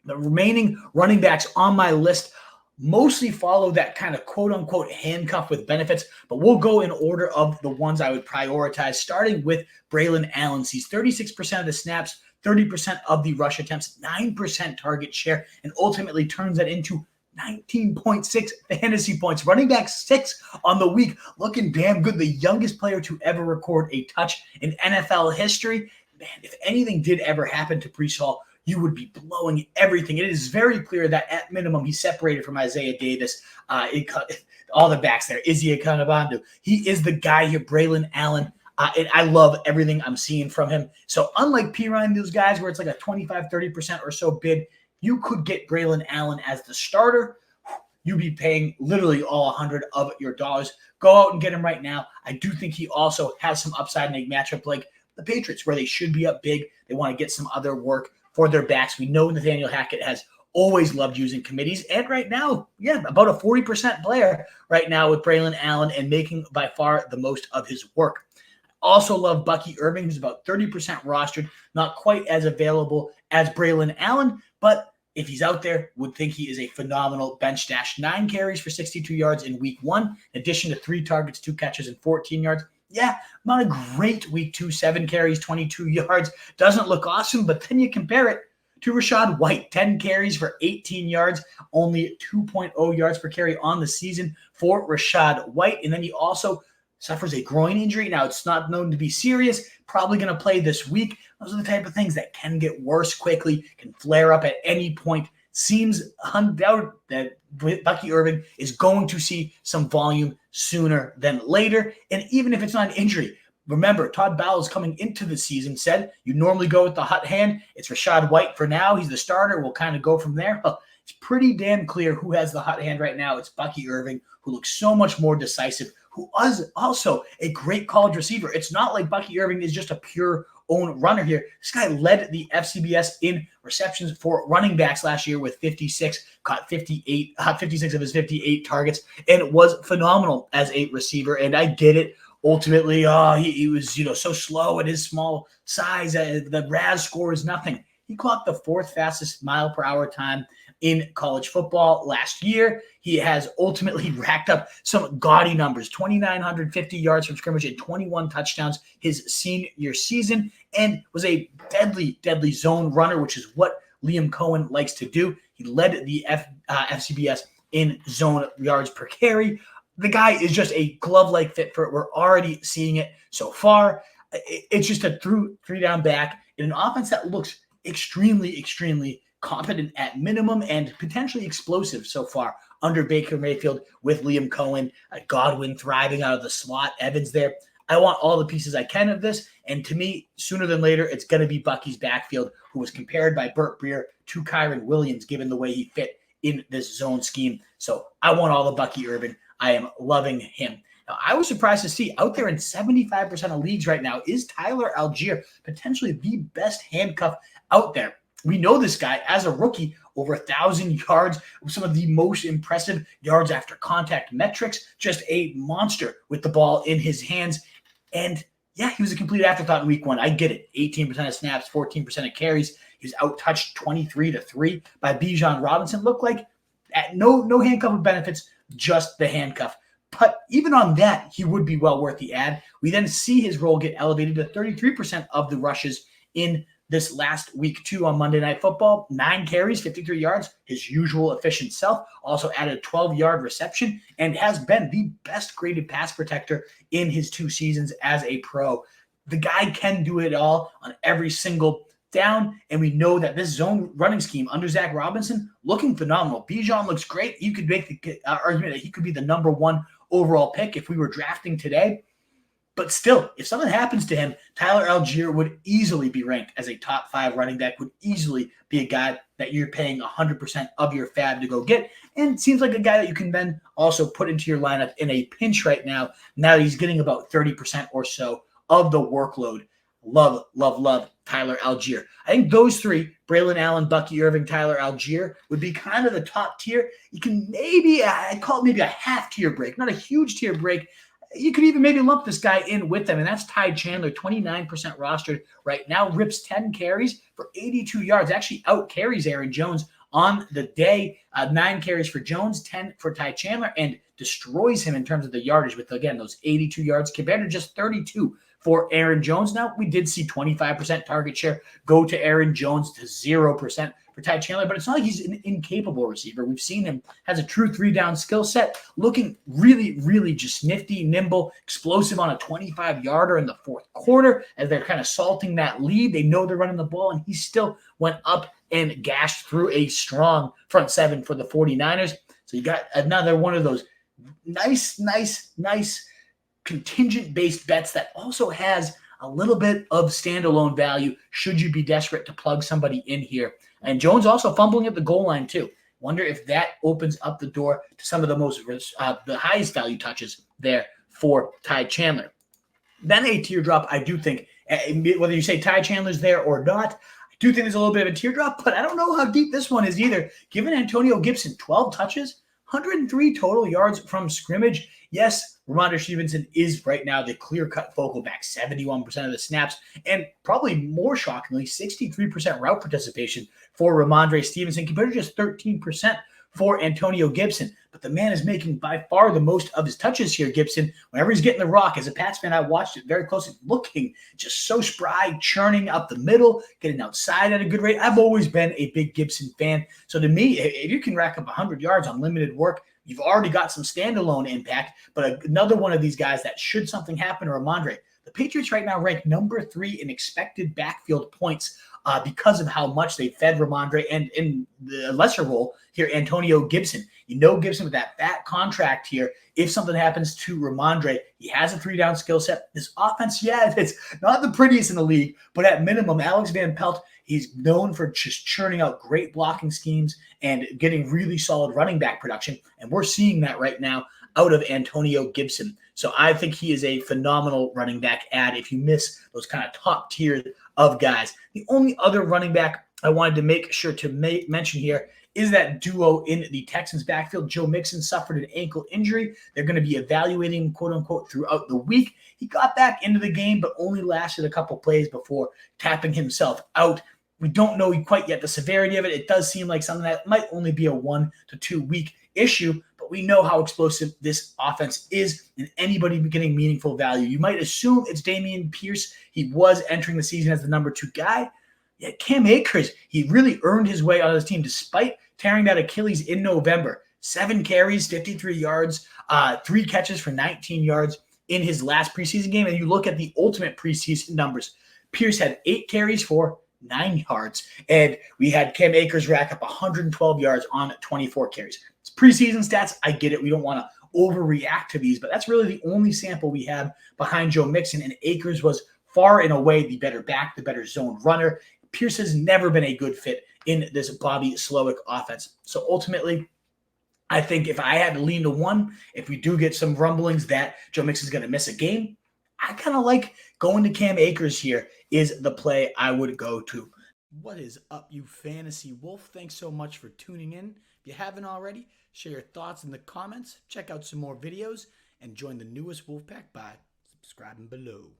The remaining running backs on my list mostly follow that kind of quote-unquote handcuff with benefits, but we'll go in order of the ones I would prioritize, starting with Braelon Allen. Sees 36% of the snaps, 30% of the rush attempts, 9% target share, and ultimately turns that into 19.6 fantasy points. Running back 6 on the week, looking damn good. The youngest player to ever record a touch in NFL history. Man, if anything did ever happen to Breece Hall, you would be blowing everything. It is very clear that at minimum he's separated from Isaiah Davis. All the backs there. Izzy Akanabandu. He is the guy here, Braelon Allen. And I love everything I'm seeing from him. So unlike Pirine, those guys where it's like a 25, 30% or so bid, you could get Braelon Allen as the starter. You'd be paying literally all 100 of your dollars. Go out and get him right now. I do think he also has some upside in a matchup like the Patriots, where they should be up big. They want to get some other work for their backs. We know Nathaniel Hackett has always loved using committees. And right now, about a 40% player right now with Braelon Allen and making by far the most of his work. Also love Bucky Irving, who's about 30% rostered, not quite as available as Braelon Allen, but if he's out there, would think he is a phenomenal bench stash. 9 carries for 62 yards in week 1, in addition to 3 targets, 2 catches, and 14 yards. Yeah, not a great week 2, 7 carries, 22 yards. Doesn't look awesome, but then you compare it to Rachaad White, 10 carries for 18 yards, only 2.0 yards per carry on the season for Rachaad White. And then he also suffers a groin injury. Now, it's not known to be serious, probably going to play this week. Those are the type of things that can get worse quickly, can flare up at any point. Seems undoubted that Bucky Irving is going to see some volume sooner than later. And even if it's not an injury, remember, Todd Bowles coming into the season said you normally go with the hot hand. It's Rachaad White for now. He's the starter. We'll kind of go from there. Well, it's pretty damn clear who has the hot hand right now. It's Bucky Irving, who looks so much more decisive, who is also a great college receiver. It's not like Bucky Irving is just a pure own runner here. This guy led the FCBS in receptions for running backs last year with 56, caught 56 of his 58 targets, and was phenomenal as a receiver. And I get it. Ultimately, he was so slow at his small size. The RAS score is nothing. He clocked the 4th fastest mile per hour time in college football last year. He has ultimately racked up some gaudy numbers, 2,950 yards from scrimmage and 21 touchdowns his senior season, and was a deadly, deadly zone runner, which is what Liam Cohen likes to do. He led the FCBS in zone yards per carry. The guy is just a glove-like fit for it. We're already seeing it so far. It's just a three-down back in an offense that looks extremely, extremely competent at minimum and potentially explosive so far under Baker Mayfield with Liam Cohen, Godwin thriving out of the slot, Evans there. I want all the pieces I can of this, and to me, sooner than later, it's going to be Bucky's backfield, who was compared by Burt Breer to Kyron Williams, given the way he fit in this zone scheme. So I want all the Bucky Irving. I am loving him. Now, I was surprised to see out there in 75% of leagues right now is Tyler Allgeier, potentially the best handcuff out there. We know this guy as a rookie, over 1,000 yards, some of the most impressive yards after contact metrics, just a monster with the ball in his hands. And yeah, he was a complete afterthought in week 1. I get it. 18% of snaps, 14% of carries. He was out-touched 23-3 by Bijan Robinson. Looked like no handcuff with benefits, just the handcuff. But even on that, he would be well worth the ad. We then see his role get elevated to 33% of the rushes in this last week 2 on Monday Night Football. 9 carries, 53 yards, his usual efficient self. Also added a 12-yard reception and has been the best graded pass protector in his 2 seasons as a pro. The guy can do it all on every single down, and we know that this zone running scheme under Zach Robinson looking phenomenal. Bijan looks great. You could make the argument that he could be the number 1 overall pick if we were drafting today. But still, if something happens to him, Tyler Allgeier would easily be ranked as a top 5 running back, would easily be a guy that you're paying 100% of your fab to go get. And seems like a guy that you can then also put into your lineup in a pinch right now. Now that he's getting about 30% or so of the workload. Love, love, love Tyler Allgeier. I think those 3, Braelon Allen, Bucky Irving, Tyler Allgeier, would be kind of the top tier. You can maybe, I'd call it maybe a half tier break, not a huge tier break. You could even maybe lump this guy in with them, and that's Ty Chandler, 29% rostered right now, rips 10 carries for 82 yards, actually out-carries Aaron Jones on the day. 9 carries for Jones, 10 for Ty Chandler, and destroys him in terms of the yardage with, again, those 82 yards compared to just 32 for Aaron Jones. Now, we did see 25% target share go to Aaron Jones to 0% for Ty Chandler, but it's not like he's an incapable receiver. We've seen him has a true 3-down skill set, looking really, really just nifty, nimble, explosive on a 25-yarder in the fourth quarter as they're kind of salting that lead. They know they're running the ball, and he still went up and gashed through a strong front seven for the 49ers. So you got another one of those nice contingent-based bets that also has a little bit of standalone value should you be desperate to plug somebody in here. And Jones also fumbling at the goal line too. Wonder if that opens up the door to some of the highest value touches there for Ty Chandler. Then a teardrop, I do think, whether you say Ty Chandler's there or not, I do think there's a little bit of a teardrop, but I don't know how deep this one is either. Given Antonio Gibson, 12 touches, 103 total yards from scrimmage. Yes, Ramondre Stevenson is right now the clear-cut focal back, 71% of the snaps, and probably more shockingly, 63% route participation for Ramondre Stevenson compared to just 13% for Antonio Gibson. But the man is making by far the most of his touches here, Gibson. Whenever he's getting the rock, as a Pats fan, I watched it very closely, looking just so spry, churning up the middle, getting outside at a good rate. I've always been a big Gibson fan. So to me, if you can rack up 100 yards on limited work, you've already got some standalone impact. But another one of these guys that should something happen to Ramondre, the Patriots right now rank number 3 in expected backfield points because of how much they fed Ramondre, and in the lesser role here, Antonio Gibson. You know Gibson with that fat contract here. If something happens to Ramondre, he has a 3-down skill set. This offense, yeah, it's not the prettiest in the league, but at minimum, Alex Van Pelt, he's known for just churning out great blocking schemes and getting really solid running back production, and we're seeing that right now out of Antonio Gibson. So I think he is a phenomenal running back add if you miss those kind of top tier of guys. The only other running back I wanted to make sure to mention here is that duo in the Texans backfield. Joe Mixon suffered an ankle injury. They're going to be evaluating, quote unquote, throughout the week. He got back into the game, but only lasted a couple plays before tapping himself out. We don't know quite yet the severity of it. It does seem like something that might only be a 1 to 2 week issue, but we know how explosive this offense is, and anybody getting meaningful value. You might assume it's Dameon Pierce. He was entering the season as the number 2 guy. Yet Cam Akers, he really earned his way on his team despite tearing that Achilles in November. 7 carries, 53 yards, 3 catches for 19 yards in his last preseason game. And you look at the ultimate preseason numbers. Pierce had 8 carries for 9 yards, and we had Cam Akers rack up 112 yards on 24 carries. It's preseason stats. I get it. We don't want to overreact to these, but that's really the only sample we have behind Joe Mixon, and Akers was far and away the better back, the better zone runner. Pierce has never been a good fit in this Bobby Slowick offense. So ultimately, I think if I had to lean to one, if we do get some rumblings that Joe Mixon's going to miss a game, I kind of like going to Cam Akers here is the play I would go to. What is up, you fantasy wolf? Thanks so much for tuning in. If you haven't already, share your thoughts in the comments, check out some more videos, and join the newest Wolfpack by subscribing below.